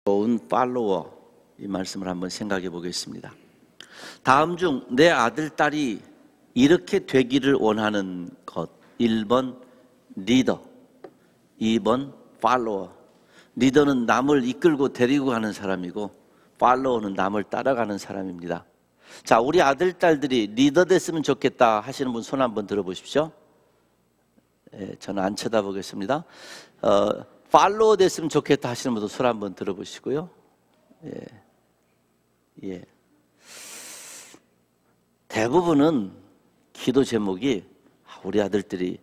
좋은 팔로워, 이 말씀을 한번 생각해 보겠습니다. 다음 중 내 아들, 딸이 이렇게 되기를 원하는 것. 1번 리더, 2번 팔로워. 리더는 남을 이끌고 데리고 가는 사람이고 팔로워는 남을 따라가는 사람입니다. 자, 우리 아들, 딸들이 리더 됐으면 좋겠다 하시는 분 손 한번 들어보십시오. 저는 안 쳐다보겠습니다. 팔로워 됐으면 좋겠다 하시는 분도 손 한번 들어보시고요. 대부분은 기도 제목이 우리 아들들이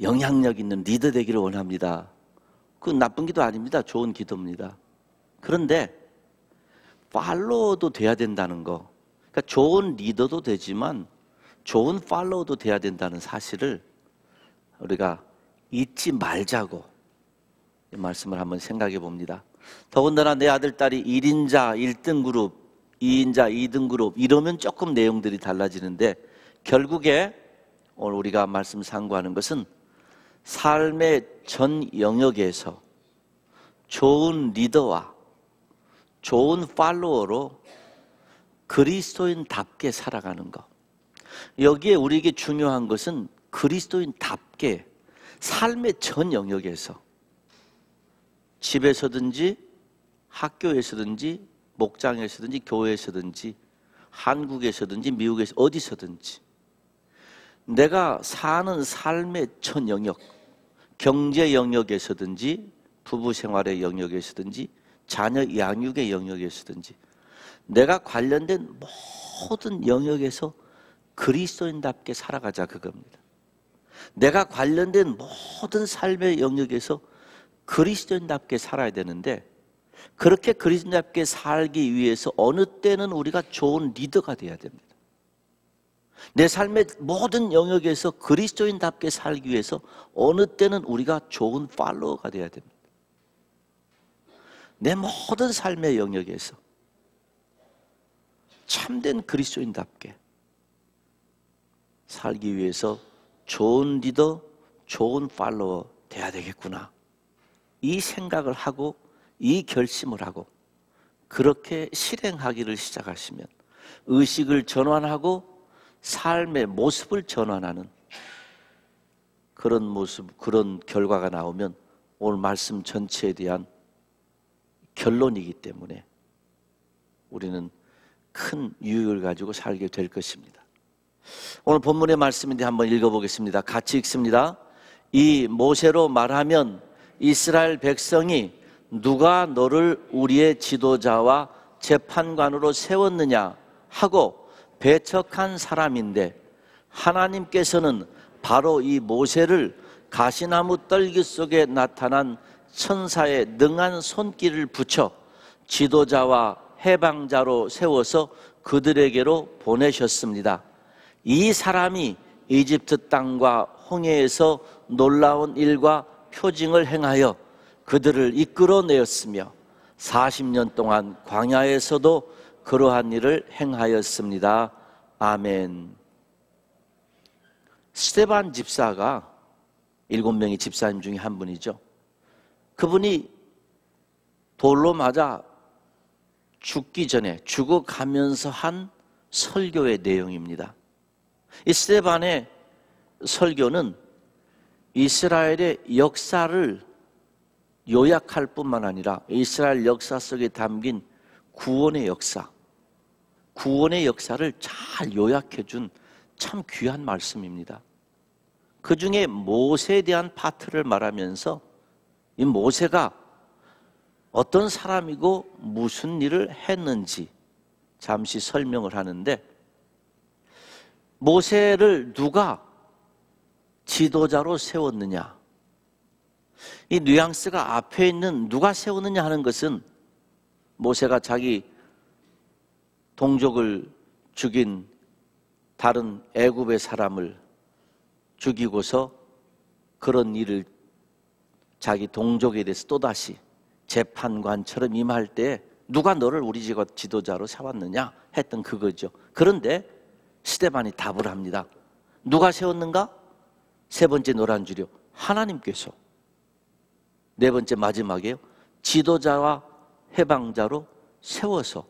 영향력 있는 리더 되기를 원합니다. 그건 나쁜 기도 아닙니다. 좋은 기도입니다. 그런데 팔로워도 돼야 된다는 거, 그러니까 좋은 리더도 되지만 좋은 팔로워도 돼야 된다는 사실을 우리가 잊지 말자고 이 말씀을 한번 생각해 봅니다. 더군다나 내 아들, 딸이 1인자 1등 그룹, 2인자 2등 그룹 이러면 조금 내용들이 달라지는데, 결국에 오늘 우리가 말씀 상고하는 것은 삶의 전 영역에서 좋은 리더와 좋은 팔로워로 그리스도인답게 살아가는 것. 여기에 우리에게 중요한 것은 그리스도인답게 삶의 전 영역에서, 집에서든지 학교에서든지 목장에서든지 교회에서든지 한국에서든지 미국에서 어디서든지 내가 사는 삶의 전 영역, 경제 영역에서든지 부부 생활의 영역에서든지 자녀 양육의 영역에서든지 내가 관련된 모든 영역에서 그리스도인답게 살아가자, 그겁니다. 내가 관련된 모든 삶의 영역에서 그리스도인답게 살아야 되는데, 그렇게 그리스도인답게 살기 위해서 어느 때는 우리가 좋은 리더가 돼야 됩니다. 내 삶의 모든 영역에서 그리스도인답게 살기 위해서 어느 때는 우리가 좋은 팔로워가 돼야 됩니다. 내 모든 삶의 영역에서 참된 그리스도인답게 살기 위해서 좋은 리더, 좋은 팔로워 돼야 되겠구나, 이 생각을 하고 이 결심을 하고 그렇게 실행하기를 시작하시면 의식을 전환하고 삶의 모습을 전환하는 그런 모습, 그런 결과가 나오면 오늘 말씀 전체에 대한 결론이기 때문에 우리는 큰 유익을 가지고 살게 될 것입니다. 오늘 본문의 말씀인데 한번 읽어보겠습니다. 같이 읽습니다. 이 모세로 말하면 이스라엘 백성이 누가 너를 우리의 지도자와 재판관으로 세웠느냐 하고 배척한 사람인데, 하나님께서는 바로 이 모세를 가시나무 떨기 속에 나타난 천사의 능한 손길을 붙여 지도자와 해방자로 세워서 그들에게로 보내셨습니다. 이 사람이 이집트 땅과 홍해에서 놀라운 일과 표징을 행하여 그들을 이끌어내었으며 40년 동안 광야에서도 그러한 일을 행하였습니다. 아멘. 스데반 집사가 7명의 집사님 중에 한 분이죠. 그분이 돌로 맞아 죽기 전에, 죽어가면서 한 설교의 내용입니다. 이 스데반의 설교는 이스라엘의 역사를 요약할 뿐만 아니라 이스라엘 역사 속에 담긴 구원의 역사, 구원의 역사를 잘 요약해 준 참 귀한 말씀입니다. 그 중에 모세에 대한 파트를 말하면서 이 모세가 어떤 사람이고 무슨 일을 했는지 잠시 설명을 하는데, 모세를 누가 지도자로 세웠느냐, 이 뉘앙스가 앞에 있는 누가 세웠느냐 하는 것은 모세가 자기 동족을 죽인 다른 애굽의 사람을 죽이고서 그런 일을 자기 동족에 대해서 또다시 재판관처럼 임할 때 누가 너를 우리 지도자로 세웠느냐 했던 그거죠. 그런데 스데반이 답을 합니다. 누가 세웠는가? 세 번째 노란 줄이요, 하나님께서. 네 번째 마지막이에요, 지도자와 해방자로 세워서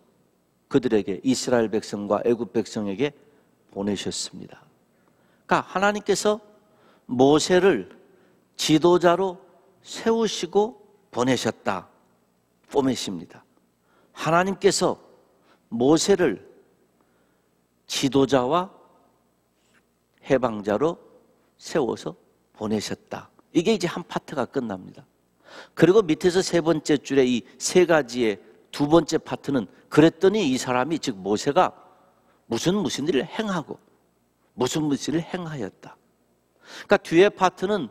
그들에게 이스라엘 백성과 애굽 백성에게 보내셨습니다. 그러니까 하나님께서 모세를 지도자로 세우시고 보내셨다. 포맷입니다. 하나님께서 모세를 지도자와 해방자로 세워서 보내셨다. 이게 이제 한 파트가 끝납니다. 그리고 밑에서 세 번째 줄에 이 세 가지의 두 번째 파트는 그랬더니 이 사람이 즉 모세가 무슨 일을 행하고 무슨 일을 행하였다. 그러니까 뒤에 파트는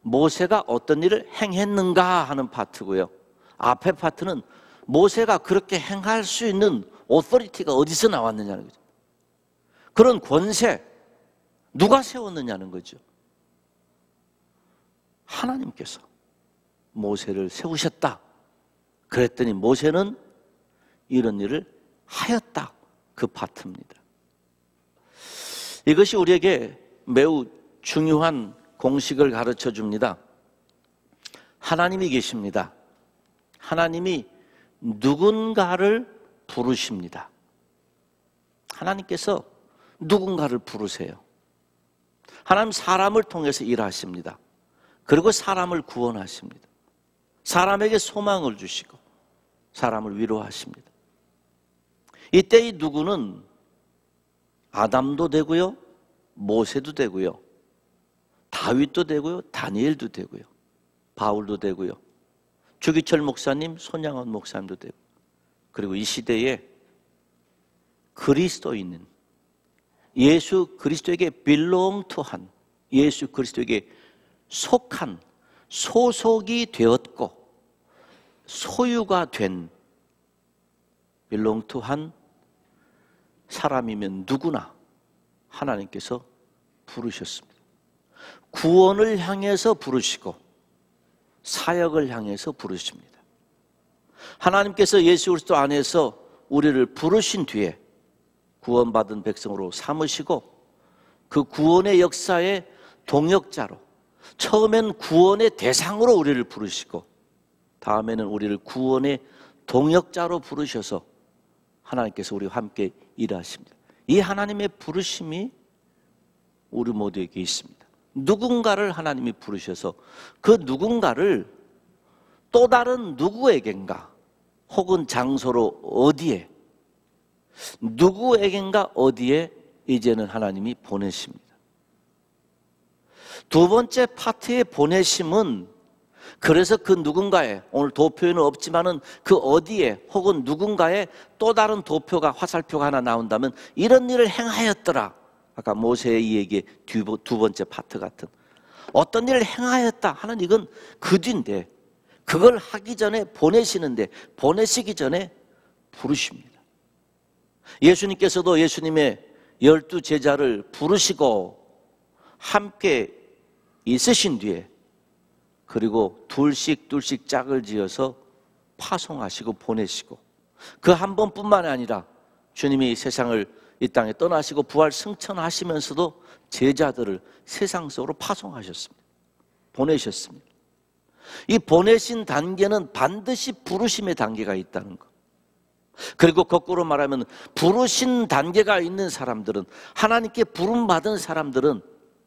모세가 어떤 일을 행했는가 하는 파트고요. 앞에 파트는 모세가 그렇게 행할 수 있는 오토리티가 어디서 나왔느냐는 거죠. 그런 권세 누가 세웠느냐는 거죠. 하나님께서 모세를 세우셨다. 그랬더니 모세는 이런 일을 하였다. 그 파트입니다. 이것이 우리에게 매우 중요한 공식을 가르쳐 줍니다. 하나님이 계십니다. 하나님이 누군가를 부르십니다. 하나님께서 누군가를 부르세요. 하나님 사람을 통해서 일하십니다. 그리고 사람을 구원하십니다. 사람에게 소망을 주시고 사람을 위로하십니다. 이때 이 누구는 아담도 되고요, 모세도 되고요, 다윗도 되고요, 다니엘도 되고요, 바울도 되고요, 주기철 목사님, 손양원 목사님도 되고, 그리고 이 시대에 그리스도인은 예수 그리스도에게 belong to 한, 예수 그리스도에게 속한, 소속이 되었고 소유가 된 belong to 한 사람이면 누구나 하나님께서 부르셨습니다. 구원을 향해서 부르시고 사역을 향해서 부르십니다. 하나님께서 예수 그리스도 안에서 우리를 부르신 뒤에 구원받은 백성으로 삼으시고 그 구원의 역사의 동역자로, 처음엔 구원의 대상으로 우리를 부르시고 다음에는 우리를 구원의 동역자로 부르셔서 하나님께서 우리와 함께 일하십니다. 이 하나님의 부르심이 우리 모두에게 있습니다. 누군가를 하나님이 부르셔서 그 누군가를 또 다른 누구에겐가 혹은 장소로 어디에, 누구에겐가 어디에 이제는 하나님이 보내십니다. 두 번째 파트의 보내심은 그래서 그 누군가의, 오늘 도표에는 없지만은 그 어디에 혹은 누군가의 또 다른 도표가, 화살표가 하나 나온다면 이런 일을 행하였더라. 아까 모세의 이 얘기의 두 번째 파트 같은 어떤 일을 행하였다 하는, 이건 그 뒤인데 그걸 하기 전에 보내시는데, 보내시기 전에 부르십니다. 예수님께서도 예수님의 12 제자를 부르시고 함께 있으신 뒤에 그리고 둘씩 짝을 지어서 파송하시고 보내시고, 그 한 번뿐만 아니라 주님이 세상을 이 땅에 떠나시고 부활 승천하시면서도 제자들을 세상 속으로 파송하셨습니다. 보내셨습니다. 이 보내신 단계는 반드시 부르심의 단계가 있다는 것. 그리고 거꾸로 말하면 부르신 단계가 있는 사람들은, 하나님께 부름받은 사람들은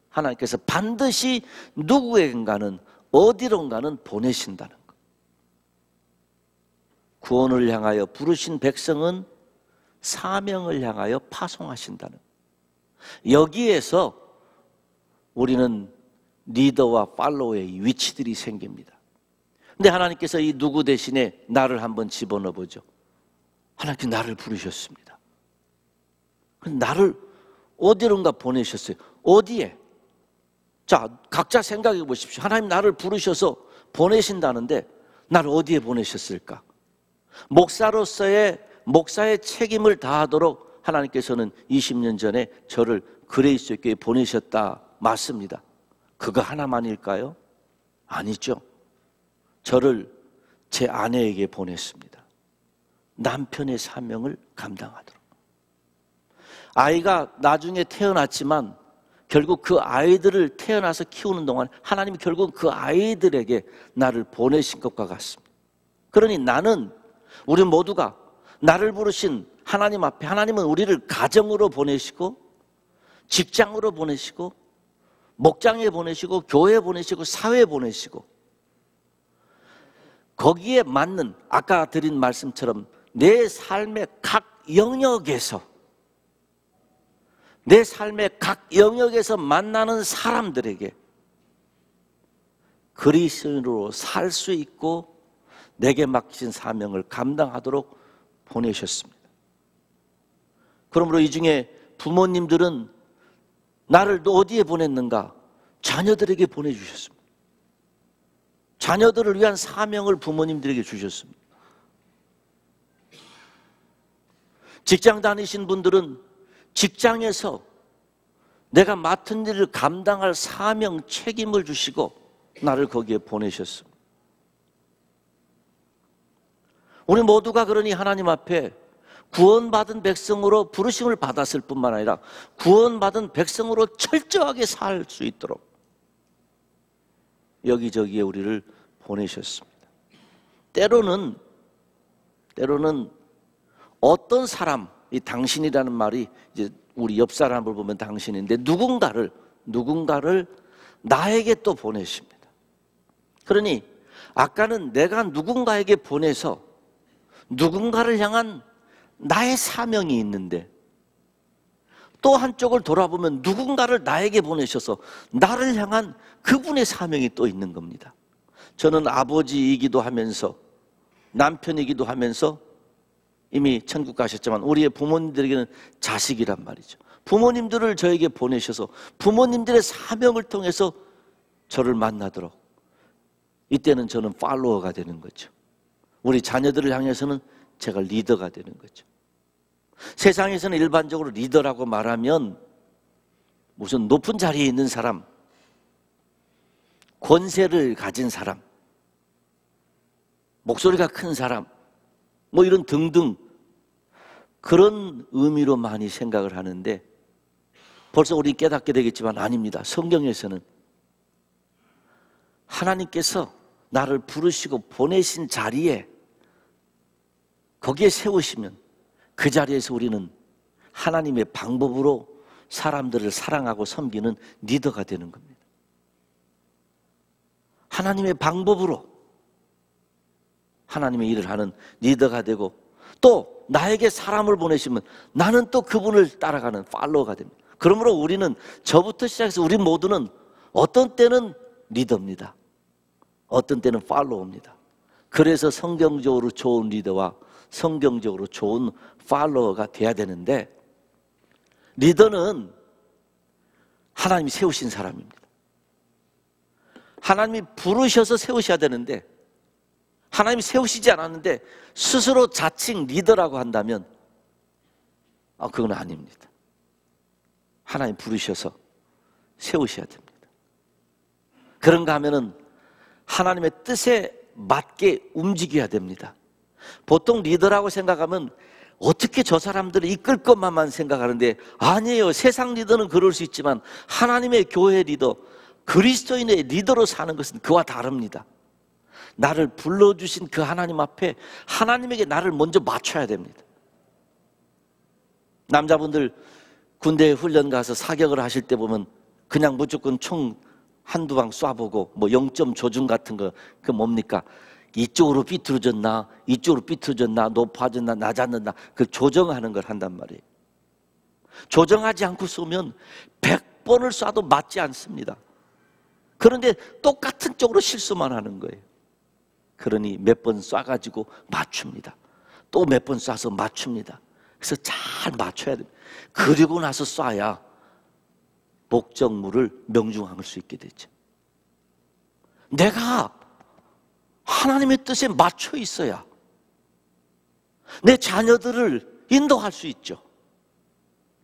하나님께서 반드시 누구에겐가는 어디론가는 보내신다는 것. 구원을 향하여 부르신 백성은 사명을 향하여 파송하신다는 것. 여기에서 우리는 리더와 팔로우의 위치들이 생깁니다. 근데 하나님께서 이 누구 대신에 나를 한번 집어넣어 보죠. 하나님께서 나를 부르셨습니다. 나를 어디론가 보내셨어요. 어디에? 자, 각자 생각해 보십시오. 하나님 나를 부르셔서 보내신다는데 나를 어디에 보내셨을까? 목사로서의 목사의 책임을 다하도록 하나님께서는 20년 전에 저를 그레이스 교회에 보내셨다. 맞습니다. 그거 하나만일까요? 아니죠. 저를 제 아내에게 보냈습니다. 남편의 사명을 감당하도록. 아이가 나중에 태어났지만 결국 그 아이들을 태어나서 키우는 동안 하나님이 결국 그 아이들에게 나를 보내신 것과 같습니다. 그러니 나는 우리 모두가 나를 부르신 하나님 앞에, 하나님은 우리를 가정으로 보내시고 직장으로 보내시고 목장에 보내시고 교회에 보내시고 사회에 보내시고, 거기에 맞는 아까 드린 말씀처럼 내 삶의 각 영역에서, 내 삶의 각 영역에서 만나는 사람들에게 그리스도인으로 살 수 있고 내게 맡기신 사명을 감당하도록 보내셨습니다. 그러므로 이 중에 부모님들은 나를 어디에 보냈는가? 자녀들에게 보내주셨습니다. 자녀들을 위한 사명을 부모님들에게 주셨습니다. 직장 다니신 분들은 직장에서 내가 맡은 일을 감당할 사명, 책임을 주시고 나를 거기에 보내셨습니다. 우리 모두가 그러니 하나님 앞에 구원받은 백성으로 부르심을 받았을 뿐만 아니라 구원받은 백성으로 철저하게 살 수 있도록 여기저기에 우리를 보내셨습니다. 때로는 어떤 사람, 이 당신이라는 말이 이제 우리 옆 사람을 보면 당신인데 누군가를 나에게 또 보내십니다. 그러니 아까는 내가 누군가에게 보내서 누군가를 향한 나의 사명이 있는데, 또 한쪽을 돌아보면 누군가를 나에게 보내셔서 나를 향한 그분의 사명이 또 있는 겁니다. 저는 아버지이기도 하면서 남편이기도 하면서 이미 천국 가셨지만 우리의 부모님들에게는 자식이란 말이죠. 부모님들을 저에게 보내셔서 부모님들의 사명을 통해서 저를 만나도록, 이때는 저는 팔로워가 되는 거죠. 우리 자녀들을 향해서는 제가 리더가 되는 거죠. 세상에서는 일반적으로 리더라고 말하면 무슨 높은 자리에 있는 사람, 권세를 가진 사람, 목소리가 큰 사람, 뭐 이런 등등 그런 의미로 많이 생각을 하는데, 벌써 우리 깨닫게 되겠지만 아닙니다. 성경에서는 하나님께서 나를 부르시고 보내신 자리에, 거기에 세우시면 그 자리에서 우리는 하나님의 방법으로 사람들을 사랑하고 섬기는 리더가 되는 겁니다. 하나님의 방법으로 하나님의 일을 하는 리더가 되고, 또 나에게 사람을 보내시면 나는 또 그분을 따라가는 팔로워가 됩니다. 그러므로 우리는, 저부터 시작해서 우리 모두는 어떤 때는 리더입니다. 어떤 때는 팔로워입니다. 그래서 성경적으로 좋은 리더와 성경적으로 좋은 팔로워가 돼야 되는데, 리더는 하나님이 세우신 사람입니다. 하나님이 부르셔서 세우셔야 되는데, 하나님이 세우시지 않았는데 스스로 자칭 리더라고 한다면 그건 아닙니다. 하나님 부르셔서 세우셔야 됩니다. 그런가 하면은 하나님의 뜻에 맞게 움직여야 됩니다. 보통 리더라고 생각하면 어떻게 저 사람들을 이끌 것만만 생각하는데, 아니에요. 세상 리더는 그럴 수 있지만 하나님의 교회 리더, 그리스도인의 리더로 사는 것은 그와 다릅니다. 나를 불러주신 그 하나님 앞에 하나님에게 나를 먼저 맞춰야 됩니다. 남자분들 군대에 훈련 가서 사격을 하실 때 보면 그냥 무조건 총 한두 방 쏴보고 뭐 0점 조준 같은 거, 그 뭡니까? 이쪽으로 삐뚤어졌나, 이쪽으로 삐뚤어졌나, 높아졌나, 낮았나, 그 조정하는 걸 한단 말이에요. 조정하지 않고 쏘면 100번을 쏴도 맞지 않습니다. 그런데 똑같은 쪽으로 실수만 하는 거예요. 그러니 몇 번 쏴가지고 맞춥니다. 또 몇 번 쏴서 맞춥니다. 그래서 잘 맞춰야 됩니다. 그리고 나서 쏴야 목적물을 명중할 수 있게 되죠. 내가 하나님의 뜻에 맞춰 있어야 내 자녀들을 인도할 수 있죠.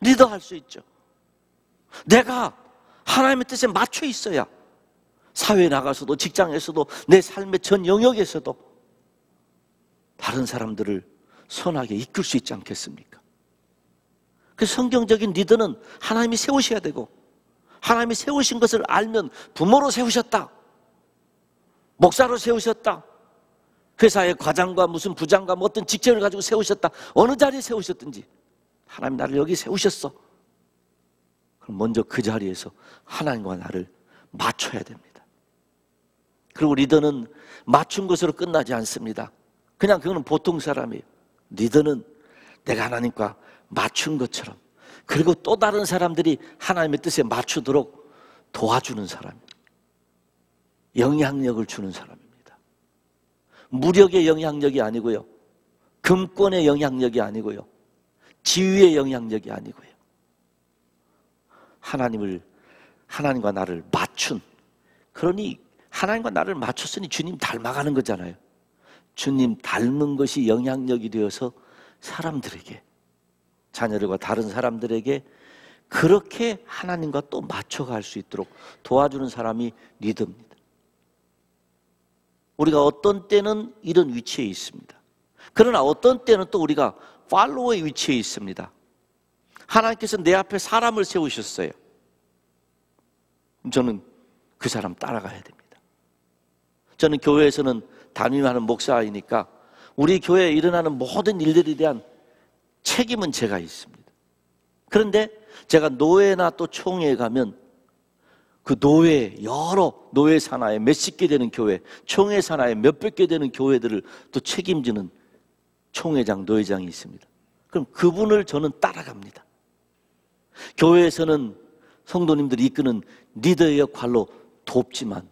리더할 수 있죠. 내가 하나님의 뜻에 맞춰 있어야 사회에 나가서도, 직장에서도, 내 삶의 전 영역에서도 다른 사람들을 선하게 이끌 수 있지 않겠습니까? 그래서 성경적인 리더는 하나님이 세우셔야 되고, 하나님이 세우신 것을 알면 부모로 세우셨다, 목사로 세우셨다, 회사의 과장과 무슨 부장과 뭐 어떤 직책을 가지고 세우셨다. 어느 자리에 세우셨든지 하나님 나를 여기 세우셨어. 그럼 먼저 그 자리에서 하나님과 나를 맞춰야 됩니다. 그리고 리더는 맞춘 것으로 끝나지 않습니다. 그냥 그거는 보통 사람이에요. 리더는 내가 하나님과 맞춘 것처럼, 그리고 또 다른 사람들이 하나님의 뜻에 맞추도록 도와주는 사람이에요. 영향력을 주는 사람입니다. 무력의 영향력이 아니고요, 금권의 영향력이 아니고요, 지위의 영향력이 아니고요, 하나님과 나를 맞춘, 그러니 하나님과 나를 맞췄으니 주님 닮아가는 거잖아요. 주님 닮은 것이 영향력이 되어서 사람들에게, 자녀들과 다른 사람들에게 그렇게 하나님과 또 맞춰갈 수 있도록 도와주는 사람이 리더입니다. 우리가 어떤 때는 이런 위치에 있습니다. 그러나 어떤 때는 또 우리가 팔로워의 위치에 있습니다. 하나님께서 내 앞에 사람을 세우셨어요. 저는 그 사람 따라가야 됩니다. 저는 교회에서는 담임하는 목사이니까 우리 교회에 일어나는 모든 일들에 대한 책임은 제가 있습니다. 그런데 제가 노회나 또 총회에 가면 그 노회, 여러 노회 산하에 몇십 개 되는 교회, 총회 산하에 몇백 개 되는 교회들을 또 책임지는 총회장, 노회장이 있습니다. 그럼 그분을 저는 따라갑니다. 교회에서는 성도님들이 이끄는 리더의 역할로 돕지만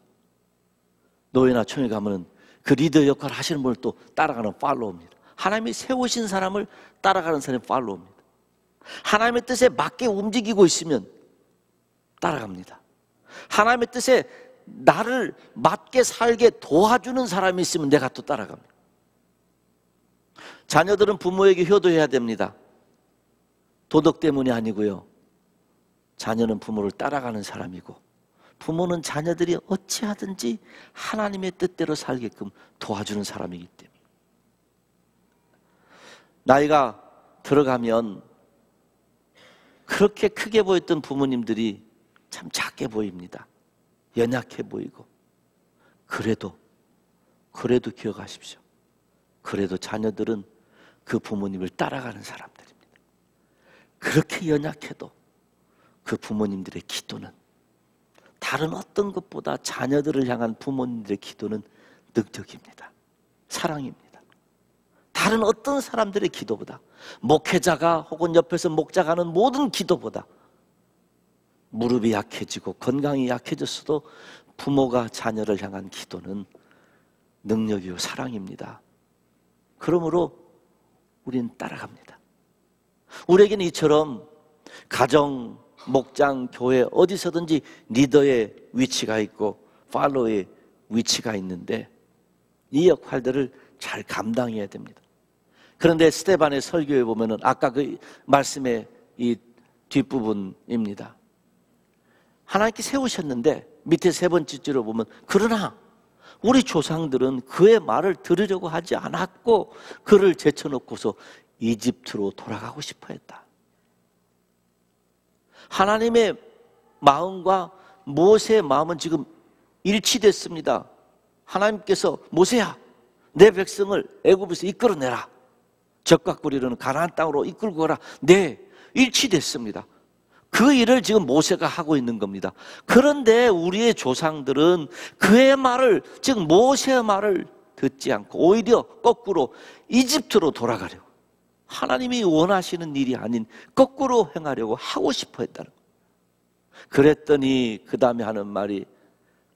노회나 총회 가면은 그 리더 역할을 하시는 분을 또 따라가는 팔로우입니다. 하나님이 세우신 사람을 따라가는 사람이 팔로우입니다. 하나님의 뜻에 맞게 움직이고 있으면 따라갑니다. 하나님의 뜻에 나를 맞게 살게 도와주는 사람이 있으면 내가 또 따라갑니다. 자녀들은 부모에게 효도해야 됩니다. 도덕 때문이 아니고요, 자녀는 부모를 따라가는 사람이고 부모는 자녀들이 어찌하든지 하나님의 뜻대로 살게끔 도와주는 사람이기 때문에, 나이가 들어가면 그렇게 크게 보였던 부모님들이 참 작게 보입니다. 연약해 보이고. 그래도 기억하십시오. 그래도 자녀들은 그 부모님을 따라가는 사람들입니다. 그렇게 연약해도 그 부모님들의 기도는, 다른 어떤 것보다 자녀들을 향한 부모님들의 기도는 능력입니다. 사랑입니다. 다른 어떤 사람들의 기도보다, 목회자가 혹은 옆에서 목자가 하는 모든 기도보다, 무릎이 약해지고 건강이 약해졌어도 부모가 자녀를 향한 기도는 능력이요 사랑입니다. 그러므로 우리는 따라갑니다. 우리에게는 이처럼 가정, 목장, 교회 어디서든지 리더의 위치가 있고 팔로워의 위치가 있는데 이 역할들을 잘 감당해야 됩니다. 그런데 스데반의 설교에 보면은 아까 그 말씀의 이 뒷부분입니다. 하나님께 세우셨는데 밑에 세 번째 줄을 보면, 그러나 우리 조상들은 그의 말을 들으려고 하지 않았고 그를 제쳐놓고서 이집트로 돌아가고 싶어 했다. 하나님의 마음과 모세의 마음은 지금 일치됐습니다. 하나님께서 모세야, 내 백성을 애굽에서 이끌어내라, 적과 꿀이르는 가나안 땅으로 이끌고 가라. 네, 일치됐습니다. 그 일을 지금 모세가 하고 있는 겁니다. 그런데 우리의 조상들은 그의 말을, 즉 모세의 말을 듣지 않고 오히려 거꾸로 이집트로 돌아가려고, 하나님이 원하시는 일이 아닌 거꾸로 행하려고 하고 싶어 했다는 거예요. 그랬더니 그 다음에 하는 말이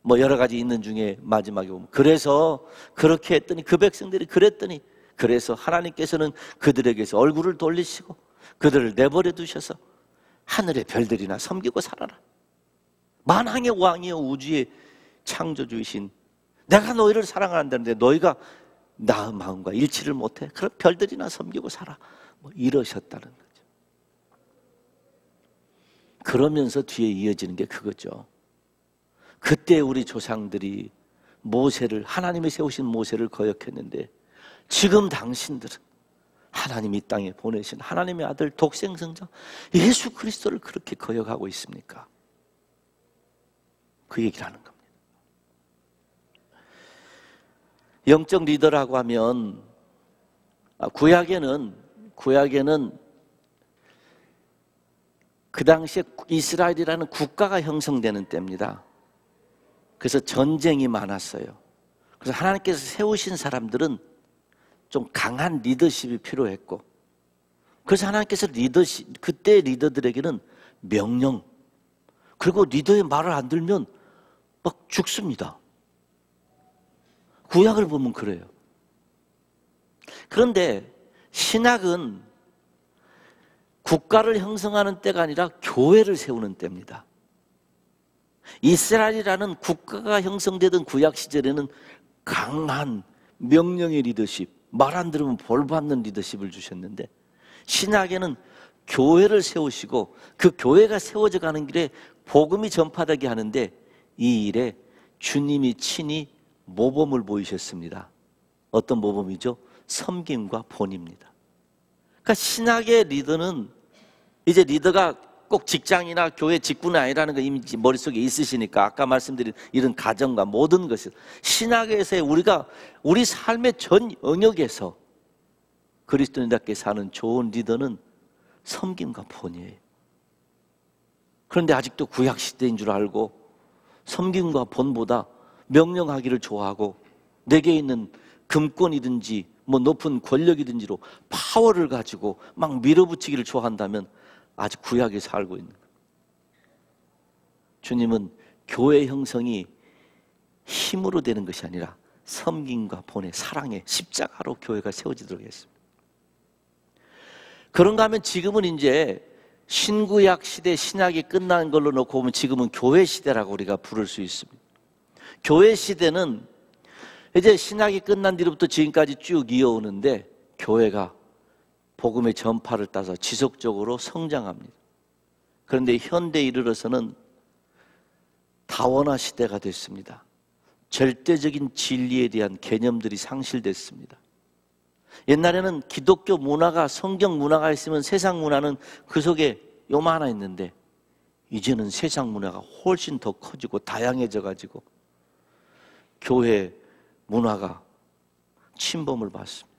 뭐 여러 가지 있는 중에 마지막에 보면, 그래서 그렇게 했더니 그 백성들이 그랬더니, 그래서 하나님께서는 그들에게서 얼굴을 돌리시고 그들을 내버려 두셔서 하늘의 별들이나 섬기고 살아라. 만왕의 왕이여 우주의 창조주이신 내가 너희를 사랑한다는데 너희가 나의 마음과 일치를 못해? 그럼 별들이나 섬기고 살아. 뭐 이러셨다는 거죠. 그러면서 뒤에 이어지는 게 그거죠. 그때 우리 조상들이 모세를, 하나님이 세우신 모세를 거역했는데 지금 당신들은 하나님이 이 땅에 보내신 하나님의 아들 독생성자 예수 그리스도를 그렇게 거역하고 있습니까? 그 얘기를 하는 겁니다. 영적 리더라고 하면 구약에는 그 당시에 이스라엘이라는 국가가 형성되는 때입니다. 그래서 전쟁이 많았어요. 그래서 하나님께서 세우신 사람들은 좀 강한 리더십이 필요했고, 그래서 하나님께서 그때 리더들에게는 명령, 그리고 리더의 말을 안 들면 막 죽습니다. 구약을 보면 그래요. 그런데 신학은 국가를 형성하는 때가 아니라 교회를 세우는 때입니다. 이스라엘이라는 국가가 형성되던 구약 시절에는 강한 명령의 리더십, 말 안 들으면 벌 받는 리더십을 주셨는데, 신학에는 교회를 세우시고 그 교회가 세워져 가는 길에 복음이 전파되게 하는데, 이 일에 주님이 친히 모범을 보이셨습니다. 어떤 모범이죠? 섬김과 본입니다. 그러니까 신학의 리더는, 이제 리더가 꼭 직장이나 교회 직분이 아니라는 거 이미 머릿속에 있으시니까 아까 말씀드린 이런 가정과 모든 것이, 신학에서의 우리 삶의 전 영역에서 그리스도인답게 사는 좋은 리더는 섬김과 본이에요. 그런데 아직도 구약 시대인 줄 알고 섬김과 본보다 명령하기를 좋아하고, 내게 있는 금권이든지 뭐 높은 권력이든지로 파워를 가지고 막 밀어붙이기를 좋아한다면 아직 구약에 살고 있는 거예요. 주님은 교회 형성이 힘으로 되는 것이 아니라 섬김과 본의 사랑의 십자가로 교회가 세워지도록 했습니다. 그런가 하면 지금은 이제 신구약 시대, 신약이 끝난 걸로 놓고 보면 지금은 교회 시대라고 우리가 부를 수 있습니다. 교회 시대는 이제 신약이 끝난 뒤로부터 지금까지 쭉 이어오는데, 교회가 복음의 전파를 따서 지속적으로 성장합니다. 그런데 현대에 이르러서는 다원화 시대가 됐습니다. 절대적인 진리에 대한 개념들이 상실됐습니다. 옛날에는 기독교 문화가, 성경 문화가 있으면 세상 문화는 그 속에 요만하나 있는데, 이제는 세상 문화가 훨씬 더 커지고 다양해져 가지고 교회 문화가 침범을 받습니다.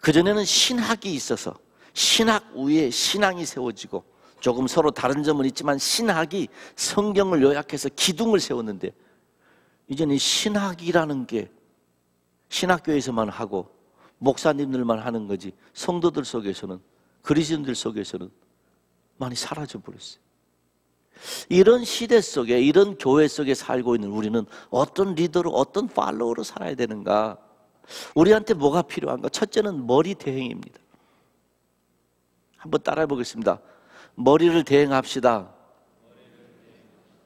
그전에는 신학이 있어서 신학 위에 신앙이 세워지고, 조금 서로 다른 점은 있지만 신학이 성경을 요약해서 기둥을 세웠는데, 이제는 신학이라는 게 신학교에서만 하고 목사님들만 하는 거지, 성도들 속에서는, 그리스도인들 속에서는 많이 사라져 버렸어요. 이런 시대 속에, 이런 교회 속에 살고 있는 우리는 어떤 리더로, 어떤 팔로워로 살아야 되는가? 우리한테 뭐가 필요한가? 첫째는 머리 대행입니다. 한번 따라해 보겠습니다. 머리를 대행합시다.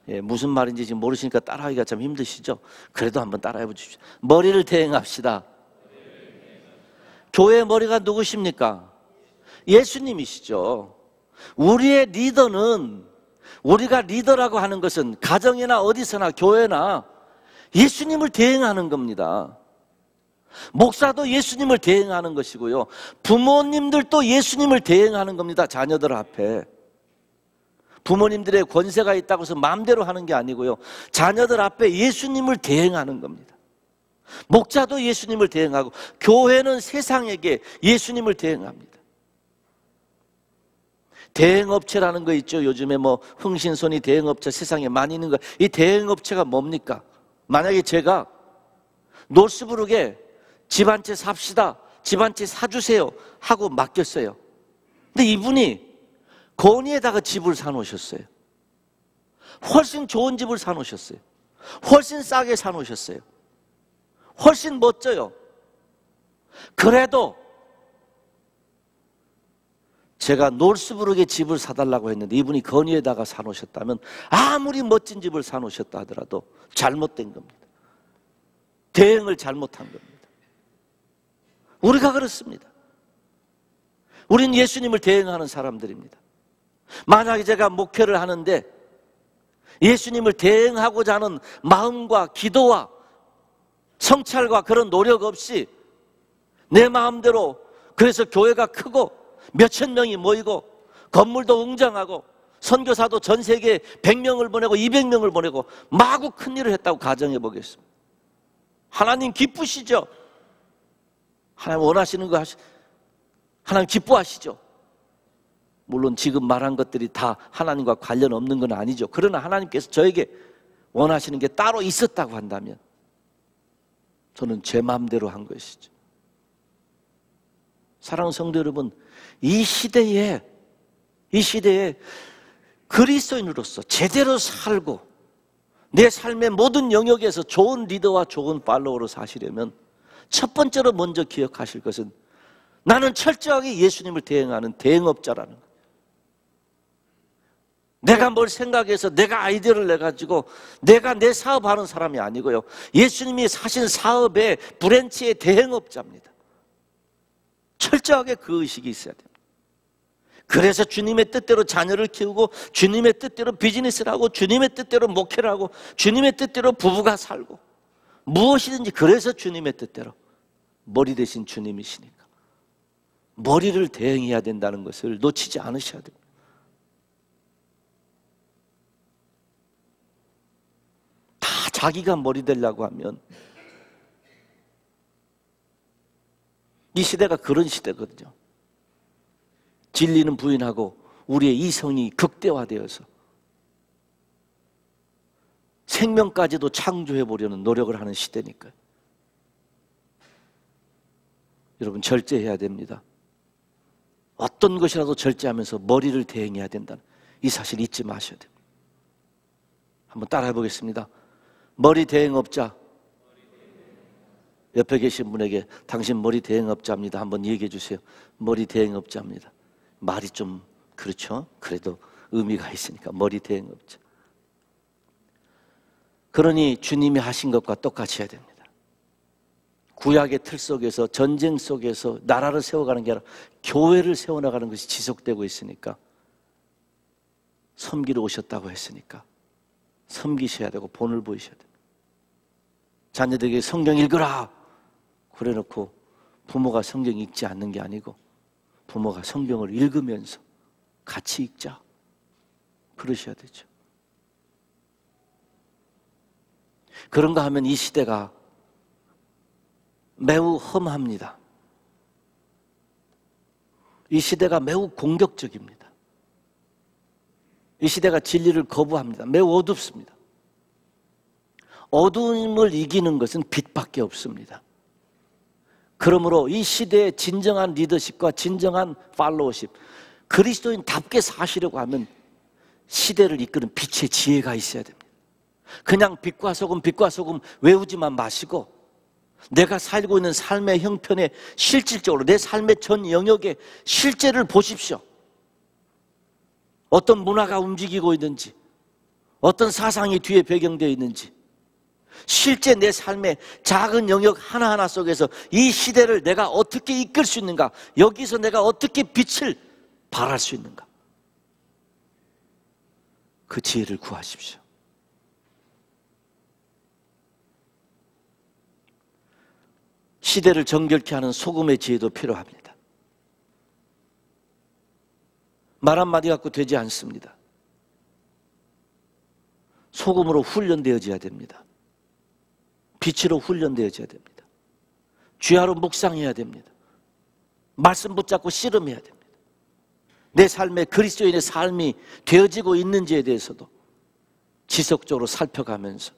예, 무슨 말인지 지금 모르시니까 따라하기가 참 힘드시죠? 그래도 한번 따라해 보십시오. 머리를 대행합시다. 교회의 머리가 누구십니까? 예수님이시죠. 우리의 리더는, 우리가 리더라고 하는 것은 가정이나 어디서나 교회나 예수님을 대행하는 겁니다. 목사도 예수님을 대행하는 것이고요, 부모님들도 예수님을 대행하는 겁니다. 자녀들 앞에 부모님들의 권세가 있다고 해서 마음대로 하는 게 아니고요, 자녀들 앞에 예수님을 대행하는 겁니다. 목자도 예수님을 대행하고, 교회는 세상에게 예수님을 대행합니다. 대행업체라는 거 있죠. 요즘에 뭐 흥신소니 대행업체 세상에 많이 있는 거. 이 대행업체가 뭡니까? 만약에 제가 노스브룩에 집 한 채 삽시다, 집 한 채 사주세요 하고 맡겼어요. 근데 이분이 건의에다가 집을 사놓으셨어요. 훨씬 좋은 집을 사놓으셨어요. 훨씬 싸게 사놓으셨어요. 훨씬 멋져요. 그래도 제가 노스브룩에 집을 사달라고 했는데 이분이 건의에다가 사놓으셨다면, 아무리 멋진 집을 사놓으셨다 하더라도 잘못된 겁니다. 대응을 잘못한 겁니다. 우리가 그렇습니다. 우린 예수님을 대응하는 사람들입니다. 만약에 제가 목회를 하는데 예수님을 대응하고자 하는 마음과 기도와 성찰과 그런 노력 없이 내 마음대로, 그래서 교회가 크고 몇천 명이 모이고 건물도 웅장하고 선교사도 전 세계에 100명을 보내고 200명을 보내고 마구 큰일을 했다고 가정해 보겠습니다. 하나님 기쁘시죠? 하나님 원하시는 거 하나님 기뻐하시죠? 물론 지금 말한 것들이 다 하나님과 관련 없는 건 아니죠. 그러나 하나님께서 저에게 원하시는 게 따로 있었다고 한다면 저는 제 마음대로 한 것이죠. 사랑하는 성도 여러분, 이 시대에 그리스도인으로서 제대로 살고 내 삶의 모든 영역에서 좋은 리더와 좋은 팔로워로 사시려면 첫 번째로 먼저 기억하실 것은 나는 철저하게 예수님을 대행하는 대행업자라는 거예요. 내가 뭘 생각해서 내가 아이디어를 내가지고 내가 내 사업하는 사람이 아니고요. 예수님이 사신 사업의 브랜치의 대행업자입니다. 철저하게 그 의식이 있어야 됩니다. 그래서 주님의 뜻대로 자녀를 키우고 주님의 뜻대로 비즈니스를 하고 주님의 뜻대로 목회를 하고 주님의 뜻대로 부부가 살고 무엇이든지 그래서 주님의 뜻대로 머리 대신 주님이시니까 머리를 대행해야 된다는 것을 놓치지 않으셔야 됩니다. 다 자기가 머리 되려고 하면 이 시대가 그런 시대거든요. 진리는 부인하고 우리의 이성이 극대화되어서 생명까지도 창조해보려는 노력을 하는 시대니까요. 여러분 절제해야 됩니다. 어떤 것이라도 절제하면서 머리를 대행해야 된다는 이 사실 잊지 마셔야 됩니다. 한번 따라해 보겠습니다. 머리 대행업자. 옆에 계신 분에게 당신 머리 대행업자입니다. 한번 얘기해 주세요. 머리 대행업자입니다. 말이 좀 그렇죠? 그래도 의미가 있으니까 머리 대행업자. 그러니 주님이 하신 것과 똑같이 해야 됩니다. 구약의 틀 속에서 전쟁 속에서 나라를 세워가는 게 아니라 교회를 세워나가는 것이 지속되고 있으니까 섬기러 오셨다고 했으니까 섬기셔야 되고 본을 보이셔야 됩니다. 자녀들에게 성경 읽으라 그래놓고 부모가 성경 읽지 않는 게 아니고 부모가 성경을 읽으면서 같이 읽자 그러셔야 되죠. 그런가 하면 이 시대가 매우 험합니다. 이 시대가 매우 공격적입니다. 이 시대가 진리를 거부합니다. 매우 어둡습니다. 어두움을 이기는 것은 빛밖에 없습니다. 그러므로 이 시대의 진정한 리더십과 진정한 팔로워십, 그리스도인답게 사시려고 하면 시대를 이끄는 빛의 지혜가 있어야 됩니다. 그냥 빛과 소금 외우지만 마시고 내가 살고 있는 삶의 형편에 실질적으로 내 삶의 전 영역에 실제를 보십시오. 어떤 문화가 움직이고 있는지, 어떤 사상이 뒤에 배경되어 있는지, 실제 내 삶의 작은 영역 하나하나 속에서 이 시대를 내가 어떻게 이끌 수 있는가, 여기서 내가 어떻게 빛을 발할 수 있는가, 그 지혜를 구하십시오. 시대를 정결케 하는 소금의 지혜도 필요합니다. 말 한마디 갖고 되지 않습니다. 소금으로 훈련되어져야 됩니다. 빛으로 훈련되어져야 됩니다. 주야로 묵상해야 됩니다. 말씀 붙잡고 씨름해야 됩니다. 내 삶에 그리스도인의 삶이 되어지고 있는지에 대해서도 지속적으로 살펴가면서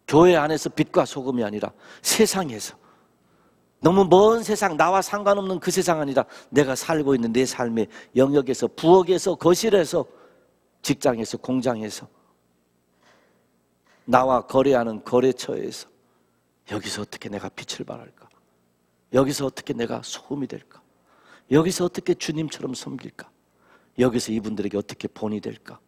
교회 안에서 빛과 소금이 아니라 세상에서 너무 먼 세상, 나와 상관없는 그 세상 아니라 내가 살고 있는 내 삶의 영역에서, 부엌에서, 거실에서, 직장에서, 공장에서, 나와 거래하는 거래처에서 여기서 어떻게 내가 빛을 발할까? 여기서 어떻게 내가 소금이 될까? 여기서 어떻게 주님처럼 섬길까? 여기서 이분들에게 어떻게 본이 될까?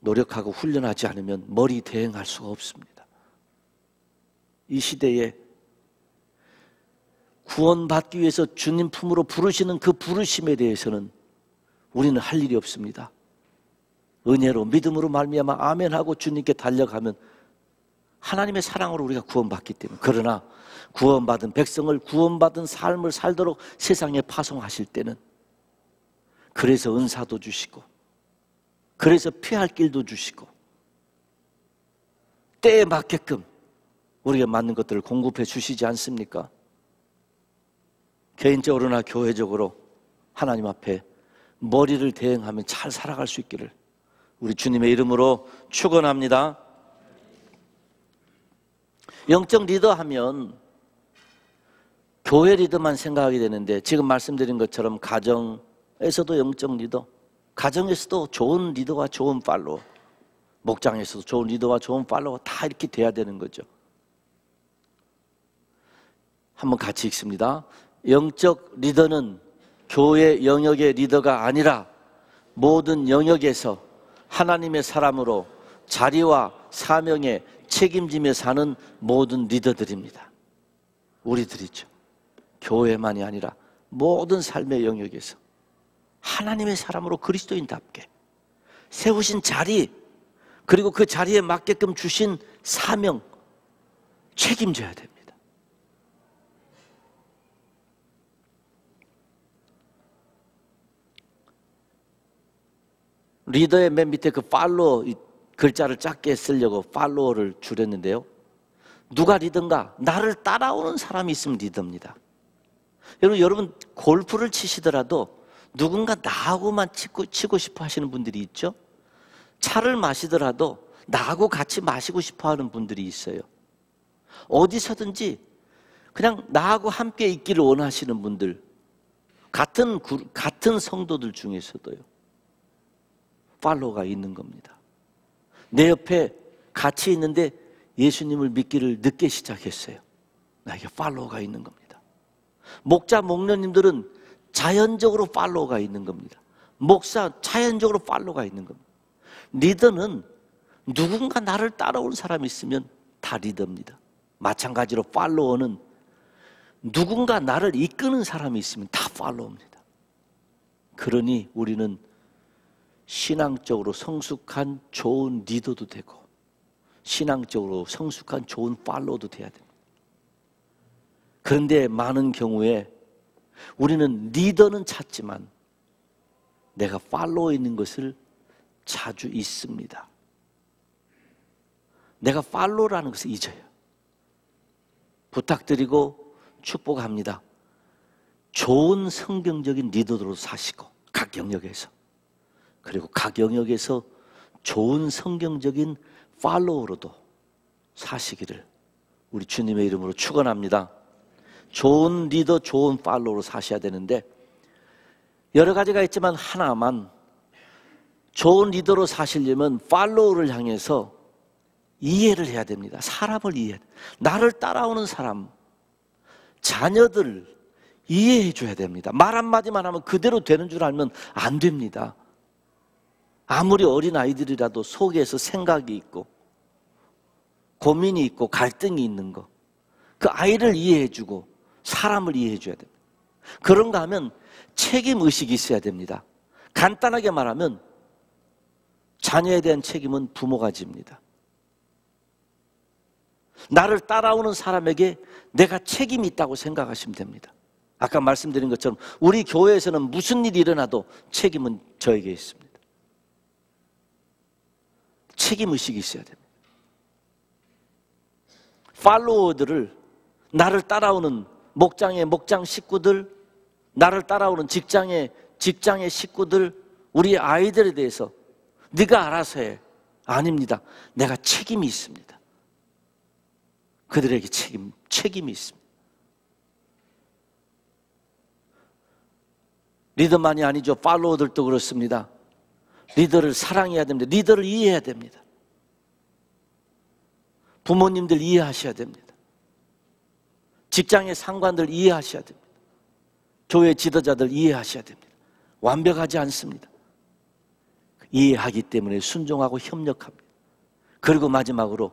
노력하고 훈련하지 않으면 머리 대행할 수가 없습니다. 이 시대에 구원받기 위해서 주님 품으로 부르시는 그 부르심에 대해서는 우리는 할 일이 없습니다. 은혜로 믿음으로 말미암아 아멘하고 주님께 달려가면 하나님의 사랑으로 우리가 구원받기 때문에. 그러나 구원받은 백성을 구원받은 삶을 살도록 세상에 파송하실 때는 그래서 은사도 주시고 그래서 피할 길도 주시고 때에 맞게끔 우리에게 맞는 것들을 공급해 주시지 않습니까? 개인적으로나 교회적으로 하나님 앞에 머리를 대응하면 잘 살아갈 수 있기를 우리 주님의 이름으로 축원합니다. 영적 리더 하면 교회 리더만 생각하게 되는데 지금 말씀드린 것처럼 가정에서도 영적 리더, 가정에서도 좋은 리더와 좋은 팔로워, 목장에서도 좋은 리더와 좋은 팔로워 다 이렇게 돼야 되는 거죠. 한번 같이 읽습니다. 영적 리더는 교회 영역의 리더가 아니라 모든 영역에서 하나님의 사람으로 자리와 사명에 책임지며 사는 모든 리더들입니다. 우리들이죠. 교회만이 아니라 모든 삶의 영역에서 하나님의 사람으로 그리스도인답게 세우신 자리, 그리고 그 자리에 맞게끔 주신 사명 책임져야 됩니다. 리더의 맨 밑에 그 팔로워 글자를 작게 쓰려고 팔로워를 줄였는데요. 누가 리더인가? 나를 따라오는 사람이 있으면 리더입니다. 여러분 골프를 치시더라도 누군가 나하고만 치고 싶어 하시는 분들이 있죠. 차를 마시더라도 나하고 같이 마시고 싶어 하는 분들이 있어요. 어디서든지 그냥 나하고 함께 있기를 원하시는 분들, 같은 성도들 중에서도요, 팔로워가 있는 겁니다. 내 옆에 같이 있는데 예수님을 믿기를 늦게 시작했어요. 나에게 팔로워가 있는 겁니다. 목자, 목녀님들은 자연적으로 팔로워가 있는 겁니다. 목사, 자연적으로 팔로워가 있는 겁니다. 리더는 누군가 나를 따라오는 사람이 있으면 다 리더입니다. 마찬가지로 팔로워는 누군가 나를 이끄는 사람이 있으면 다 팔로워입니다. 그러니 우리는 신앙적으로 성숙한 좋은 리더도 되고 신앙적으로 성숙한 좋은 팔로워도 돼야 됩니다. 그런데 많은 경우에 우리는 리더는 찾지만 내가 팔로워 있는 것을 자주 잊습니다. 내가 팔로워라는 것을 잊어요. 부탁드리고 축복합니다. 좋은 성경적인 리더로 사시고 각 영역에서, 그리고 각 영역에서 좋은 성경적인 팔로워로도 사시기를 우리 주님의 이름으로 축원합니다. 좋은 리더, 좋은 팔로워로 사셔야 되는데 여러 가지가 있지만 하나만, 좋은 리더로 사시려면 팔로워를 향해서 이해를 해야 됩니다. 사람을 이해해야 돼요. 나를 따라오는 사람, 자녀들 이해해 줘야 됩니다. 말 한마디만 하면 그대로 되는 줄 알면 안 됩니다. 아무리 어린 아이들이라도 속에서 생각이 있고 고민이 있고 갈등이 있는 거, 그 아이를 이해해 주고 사람을 이해해 줘야 됩니다. 그런가 하면 책임의식이 있어야 됩니다. 간단하게 말하면 자녀에 대한 책임은 부모가 집니다. 나를 따라오는 사람에게 내가 책임이 있다고 생각하시면 됩니다. 아까 말씀드린 것처럼 우리 교회에서는 무슨 일이 일어나도 책임은 저에게 있습니다. 책임의식이 있어야 됩니다. 팔로워들을, 나를 따라오는 목장의 목장 식구들, 나를 따라오는 직장의 식구들, 우리 아이들에 대해서 네가 알아서 해. 아닙니다. 내가 책임이 있습니다. 그들에게 책임이 있습니다. 리더만이 아니죠. 팔로워들도 그렇습니다. 리더를 사랑해야 됩니다. 리더를 이해해야 됩니다. 부모님들 이해하셔야 됩니다. 직장의 상관들 이해하셔야 됩니다. 교회 지도자들 이해하셔야 됩니다. 완벽하지 않습니다. 이해하기 때문에 순종하고 협력합니다. 그리고 마지막으로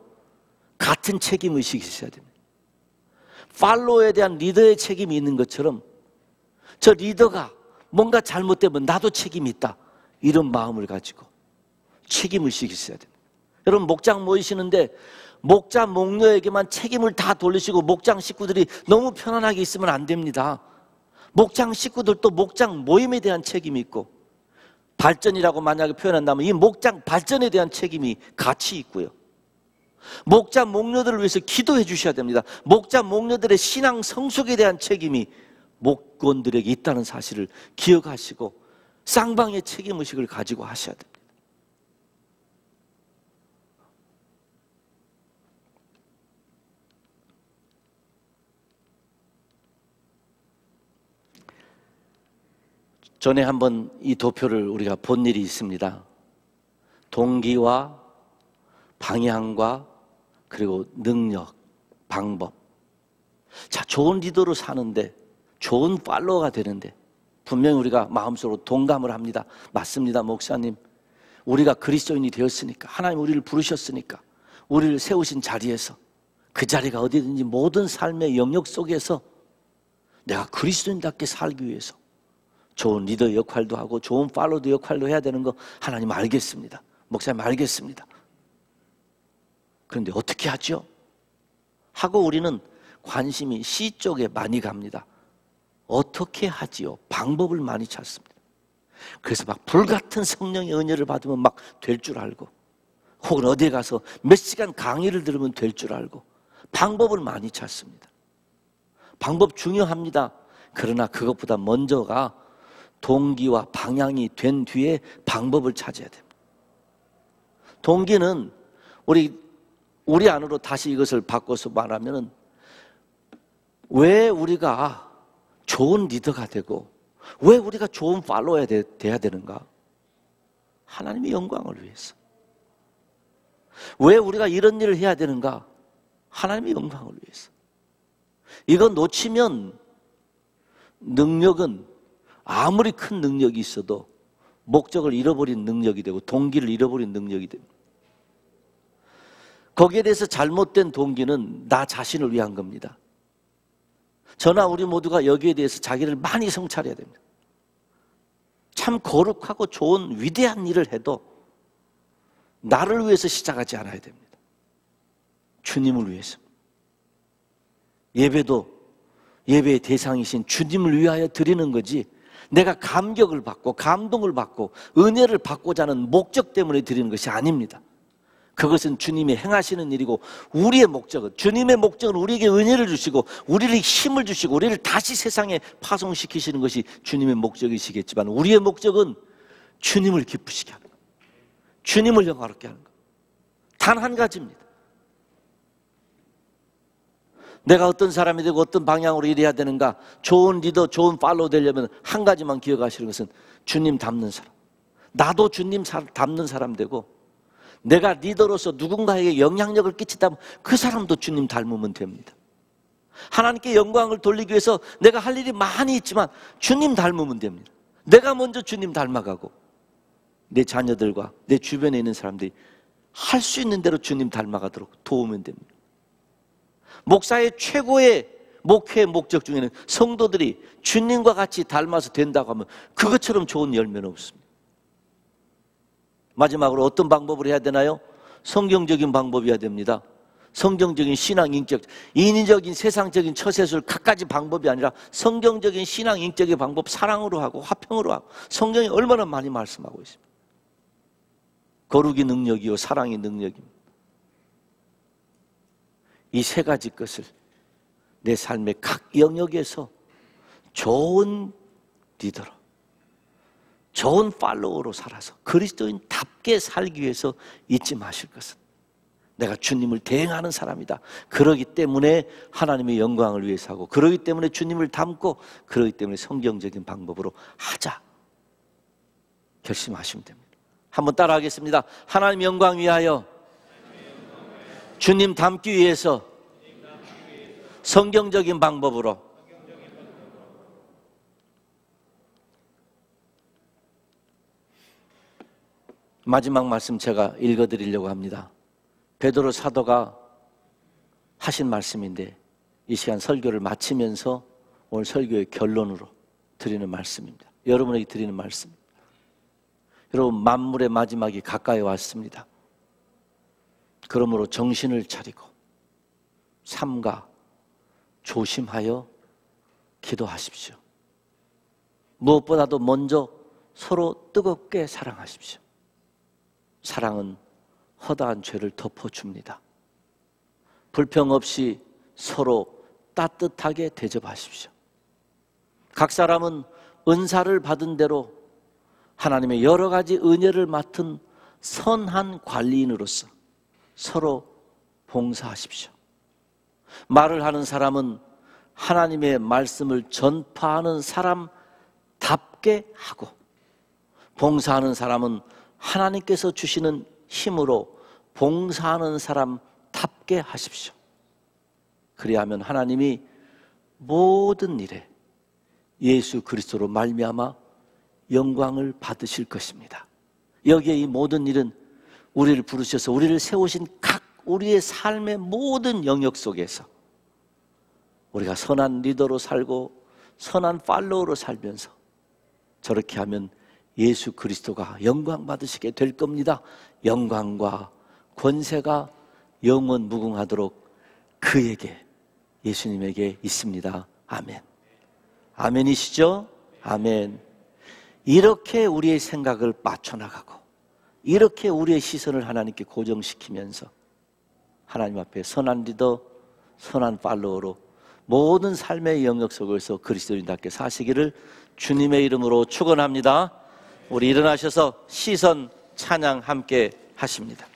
같은 책임의식이 있어야 됩니다. 팔로워에 대한 리더의 책임이 있는 것처럼 저 리더가 뭔가 잘못되면 나도 책임이 있다, 이런 마음을 가지고 책임의식이 있어야 됩니다. 여러분 목장 모이시는데 목자 목녀에게만 책임을 다 돌리시고 목장 식구들이 너무 편안하게 있으면 안 됩니다. 목장 식구들도 목장 모임에 대한 책임이 있고, 발전이라고 만약에 표현한다면 이 목장 발전에 대한 책임이 같이 있고요. 목자, 목녀들을 위해서 기도해 주셔야 됩니다. 목자, 목녀들의 신앙 성숙에 대한 책임이 목원들에게 있다는 사실을 기억하시고 쌍방의 책임의식을 가지고 하셔야 됩니다. 전에 한번 이 도표를 우리가 본 일이 있습니다. 동기와 방향과 그리고 능력, 방법. 자, 좋은 리더로 사는데, 좋은 팔로워가 되는데 분명히 우리가 마음속으로 동감을 합니다. 맞습니다, 목사님. 우리가 그리스도인이 되었으니까, 하나님 우리를 부르셨으니까, 우리를 세우신 자리에서, 그 자리가 어디든지 모든 삶의 영역 속에서 내가 그리스도인답게 살기 위해서 좋은 리더 역할도 하고 좋은 팔로워도 역할도 해야 되는 거 하나님 알겠습니다. 목사님 알겠습니다. 그런데 어떻게 하죠? 하고 우리는 관심이 C 쪽에 많이 갑니다. 어떻게 하지요? 방법을 많이 찾습니다. 그래서 막 불같은 성령의 은혜를 받으면 막 될 줄 알고, 혹은 어디에 가서 몇 시간 강의를 들으면 될 줄 알고 방법을 많이 찾습니다. 방법 중요합니다. 그러나 그것보다 먼저가 동기와 방향이 된 뒤에 방법을 찾아야 됩니다. 동기는 우리 안으로 다시 이것을 바꿔서 말하면, 왜 우리가 좋은 리더가 되고 왜 우리가 좋은 팔로워가 돼야 되는가? 하나님의 영광을 위해서. 왜 우리가 이런 일을 해야 되는가? 하나님의 영광을 위해서. 이거 놓치면 능력은 아무리 큰 능력이 있어도 목적을 잃어버린 능력이 되고 동기를 잃어버린 능력이 됩니다. 거기에 대해서 잘못된 동기는 나 자신을 위한 겁니다. 저나 우리 모두가 여기에 대해서 자기를 많이 성찰해야 됩니다. 참 거룩하고 좋은 위대한 일을 해도 나를 위해서 시작하지 않아야 됩니다. 주님을 위해서. 예배도 예배의 대상이신 주님을 위하여 드리는 거지, 내가 감격을 받고 감동을 받고 은혜를 받고자 하는 목적 때문에 드리는 것이 아닙니다. 그것은 주님이 행하시는 일이고, 우리의 목적은, 주님의 목적은 우리에게 은혜를 주시고 우리를 힘을 주시고 우리를 다시 세상에 파송시키시는 것이 주님의 목적이시겠지만, 우리의 목적은 주님을 기쁘시게 하는 것, 주님을 영화롭게 하는 것. 단 한 가지입니다. 내가 어떤 사람이 되고 어떤 방향으로 일해야 되는가, 좋은 리더, 좋은 팔로우 되려면 한 가지만 기억하시는 것은 주님 닮는 사람. 나도 주님 닮는 사람 되고, 내가 리더로서 누군가에게 영향력을 끼친다면 그 사람도 주님 닮으면 됩니다. 하나님께 영광을 돌리기 위해서 내가 할 일이 많이 있지만 주님 닮으면 됩니다. 내가 먼저 주님 닮아가고 내 자녀들과 내 주변에 있는 사람들이 할 수 있는 대로 주님 닮아가도록 도우면 됩니다. 목사의 최고의 목회의 목적 중에는 성도들이 주님과 같이 닮아서 된다고 하면 그것처럼 좋은 열매는 없습니다. 마지막으로 어떤 방법을 해야 되나요? 성경적인 방법이어야 됩니다. 성경적인 신앙 인격, 인위적인 세상적인 처세술 갖가지 방법이 아니라 성경적인 신앙 인격의 방법, 사랑으로 하고 화평으로 하고. 성경이 얼마나 많이 말씀하고 있습니다. 거룩이 능력이요 사랑이 능력입니다. 이 세 가지 것을 내 삶의 각 영역에서 좋은 리더로, 좋은 팔로워로 살아서 그리스도인답게 살기 위해서 잊지 마실 것은, 내가 주님을 대행하는 사람이다. 그러기 때문에 하나님의 영광을 위해서 하고, 그러기 때문에 주님을 닮고, 그러기 때문에 성경적인 방법으로 하자 결심하시면 됩니다. 한번 따라하겠습니다. 하나님 영광 위하여, 주님 닮기 위해서 성경적인 방법으로. 마지막 말씀 제가 읽어드리려고 합니다. 베드로 사도가 하신 말씀인데, 이 시간 설교를 마치면서 오늘 설교의 결론으로 드리는 말씀입니다. 여러분에게 드리는 말씀입니다. 여러분, 만물의 마지막이 가까이 왔습니다. 그러므로 정신을 차리고 삼가 조심하여 기도하십시오. 무엇보다도 먼저 서로 뜨겁게 사랑하십시오. 사랑은 허다한 죄를 덮어줍니다. 불평 없이 서로 따뜻하게 대접하십시오. 각 사람은 은사를 받은 대로 하나님의 여러 가지 은혜를 맡은 선한 관리인으로서 서로 봉사하십시오. 말을 하는 사람은 하나님의 말씀을 전파하는 사람답게 하고, 봉사하는 사람은 하나님께서 주시는 힘으로 봉사하는 사람답게 하십시오. 그리하면 하나님이 모든 일에 예수 그리스도로 말미암아 영광을 받으실 것입니다. 여기에 이 모든 일은 우리를 부르셔서 우리를 세우신 각 우리의 삶의 모든 영역 속에서 우리가 선한 리더로 살고 선한 팔로워로 살면서 저렇게 하면 예수 그리스도가 영광 받으시게 될 겁니다. 영광과 권세가 영원 무궁하도록 그에게, 예수님에게 있습니다. 아멘. 아멘이시죠? 아멘. 이렇게 우리의 생각을 맞춰나가고 이렇게 우리의 시선을 하나님께 고정시키면서 하나님 앞에 선한 리더, 선한 팔로워로 모든 삶의 영역 속에서 그리스도인답게 사시기를 주님의 이름으로 축원합니다. 우리 일어나셔서 시선 찬양 함께 하십니다.